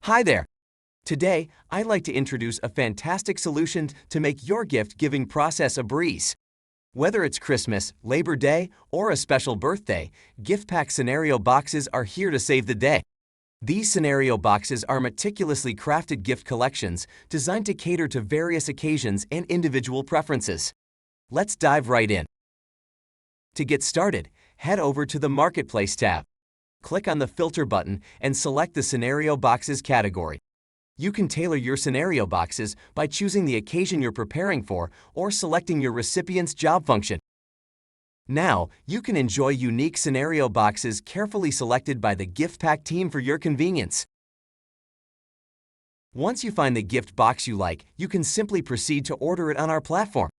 Hi there! Today, I'd like to introduce a fantastic solution to make your gift-giving process a breeze. Whether it's Christmas, Labor Day, or a special birthday, Giftpack scenario boxes are here to save the day. These scenario boxes are meticulously crafted gift collections designed to cater to various occasions and individual preferences. Let's dive right in. To get started, head over to the Marketplace tab. Click on the Filter button and select the Scenario Boxes category. You can tailor your scenario boxes by choosing the occasion you're preparing for or selecting your recipient's job function. Now, you can enjoy unique scenario boxes carefully selected by the Giftpack team for your convenience. Once you find the gift box you like, you can simply proceed to order it on our platform.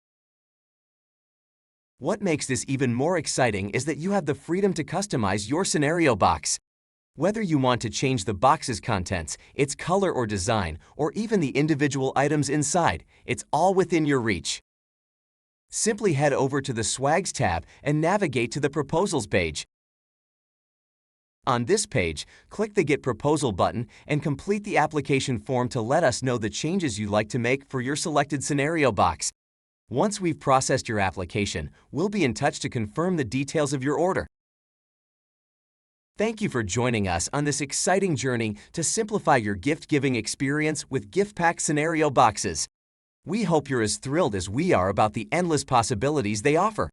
What makes this even more exciting is that you have the freedom to customize your scenario box. Whether you want to change the box's contents, its color or design, or even the individual items inside, it's all within your reach. Simply head over to the Swags tab and navigate to the Proposals page. On this page, click the Get Proposal button and complete the application form to let us know the changes you'd like to make for your selected scenario box. Once we've processed your application, we'll be in touch to confirm the details of your order. Thank you for joining us on this exciting journey to simplify your gift-giving experience with Giftpack scenario boxes. We hope you're as thrilled as we are about the endless possibilities they offer.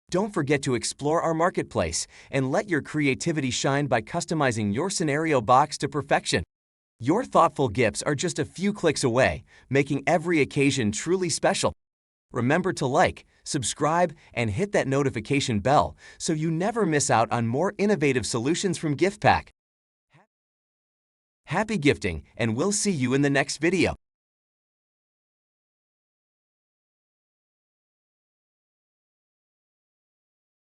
Don't forget to explore our marketplace and let your creativity shine by customizing your scenario box to perfection. Your thoughtful gifts are just a few clicks away, making every occasion truly special. Remember to like, subscribe, and hit that notification bell so you never miss out on more innovative solutions from Giftpack. Happy gifting, and we'll see you in the next video.